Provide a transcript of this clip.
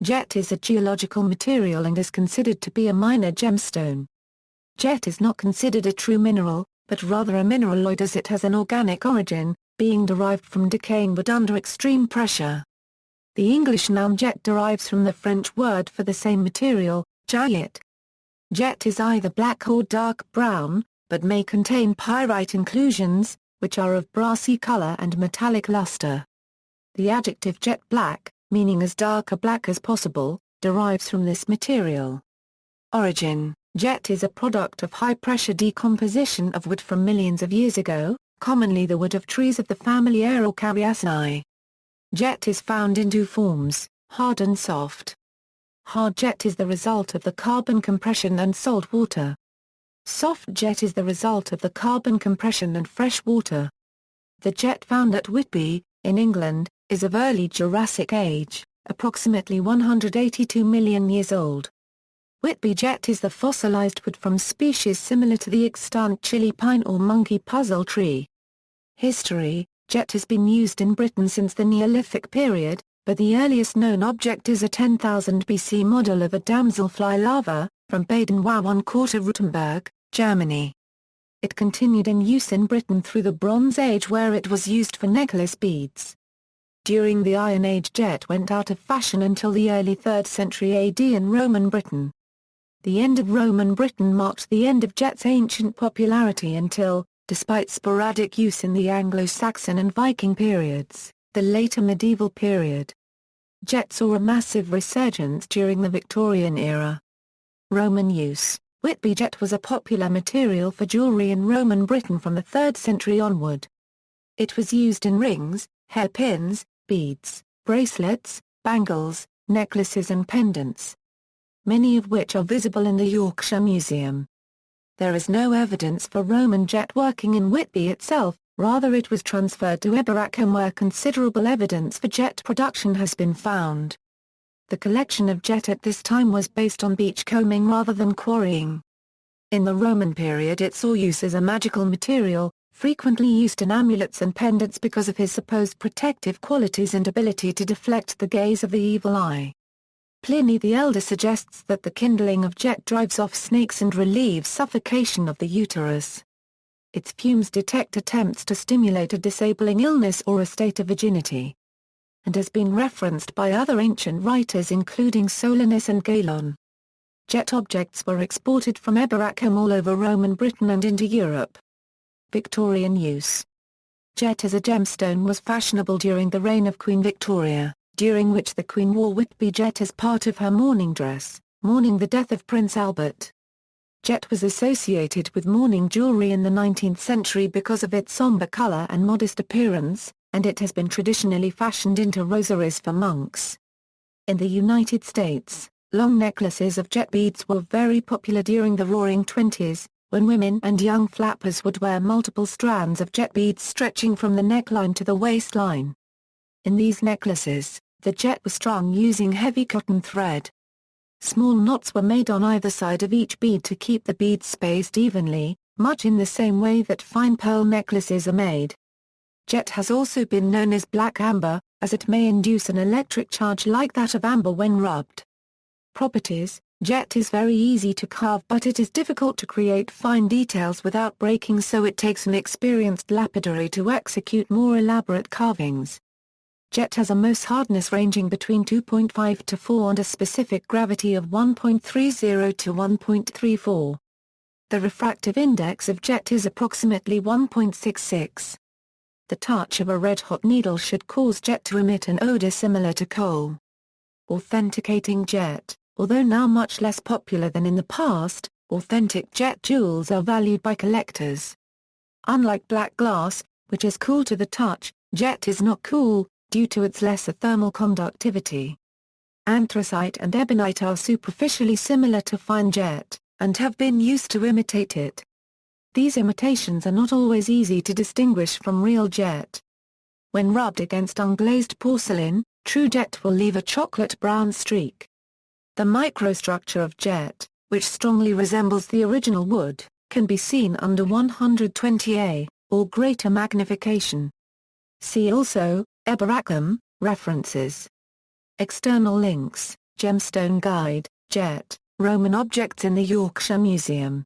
Jet is a geological material and is considered to be a minor gemstone. Jet is not considered a true mineral, but rather a mineraloid as it has an organic origin, being derived from decaying wood under extreme pressure. The English noun jet derives from the French word for the same material, jaiet. Jet is either black or dark brown, but may contain pyrite inclusions, which are of brassy color and metallic luster. The adjective jet black, meaning as dark a black as possible, derives from this material. Origin: jet is a product of high-pressure decomposition of wood from millions of years ago, commonly the wood of trees of the family Araucariaceae. Jet is found in two forms, hard and soft. Hard jet is the result of the carbon compression and salt water. Soft jet is the result of the carbon compression and fresh water. The jet found at Whitby, in England, is of early Jurassic age, approximately 182 million years old. Whitby jet is the fossilized wood from species similar to the extant Chile pine or monkey puzzle tree. History: jet has been used in Britain since the Neolithic period, but the earliest known object is a 10,000 BC model of a damselfly larva, from Baden-Württemberg, Germany. It continued in use in Britain through the Bronze Age where it was used for necklace beads. During the Iron Age jet went out of fashion until the early 3rd century AD in Roman Britain. The end of Roman Britain marked the end of jet's ancient popularity until, despite sporadic use in the Anglo-Saxon and Viking periods, the later medieval period. Jet saw a massive resurgence during the Victorian era. Roman use: Whitby jet was a popular material for jewelry in Roman Britain from the 3rd century onward. It was used in rings, hairpins, beads, bracelets, bangles, necklaces and pendants, many of which are visible in the Yorkshire Museum. There is no evidence for Roman jet working in Whitby itself, rather it was transferred to Eboracum where considerable evidence for jet production has been found. The collection of jet at this time was based on beachcombing rather than quarrying. In the Roman period it saw use as a magical material, frequently used in amulets and pendants because of his supposed protective qualities and ability to deflect the gaze of the evil eye. Pliny the Elder suggests that the kindling of jet drives off snakes and relieves suffocation of the uterus. Its fumes detect attempts to stimulate a disabling illness or a state of virginity, and has been referenced by other ancient writers including Solinus and Galon. Jet objects were exported from Eboracum all over Roman Britain and into Europe. Victorian use: jet as a gemstone was fashionable during the reign of Queen Victoria, during which the Queen wore Whitby jet as part of her mourning dress, mourning the death of Prince Albert. Jet was associated with mourning jewelry in the 19th century because of its somber color and modest appearance, and it has been traditionally fashioned into rosaries for monks. In the United States, long necklaces of jet beads were very popular during the Roaring Twenties, when women and young flappers would wear multiple strands of jet beads stretching from the neckline to the waistline. In these necklaces, the jet was strung using heavy cotton thread. Small knots were made on either side of each bead to keep the beads spaced evenly, much in the same way that fine pearl necklaces are made. Jet has also been known as black amber, as it may induce an electric charge like that of amber when rubbed. Properties: jet is very easy to carve but it is difficult to create fine details without breaking, so it takes an experienced lapidary to execute more elaborate carvings. Jet has a Mohs hardness ranging between 2.5 to 4 and a specific gravity of 1.30 to 1.34. The refractive index of jet is approximately 1.66. The touch of a red-hot needle should cause jet to emit an odor similar to coal. Authenticating jet: although now much less popular than in the past, authentic jet jewels are valued by collectors. Unlike black glass, which is cool to the touch, jet is not cool, due to its lesser thermal conductivity. Anthracite and ebonite are superficially similar to fine jet, and have been used to imitate it. These imitations are not always easy to distinguish from real jet. When rubbed against unglazed porcelain, true jet will leave a chocolate brown streak. The microstructure of jet, which strongly resembles the original wood, can be seen under 120A, or greater magnification. See also, Eboracum, references. External links. Gemstone Guide, Jaiet, Roman Objects in the Yorkshire Museum.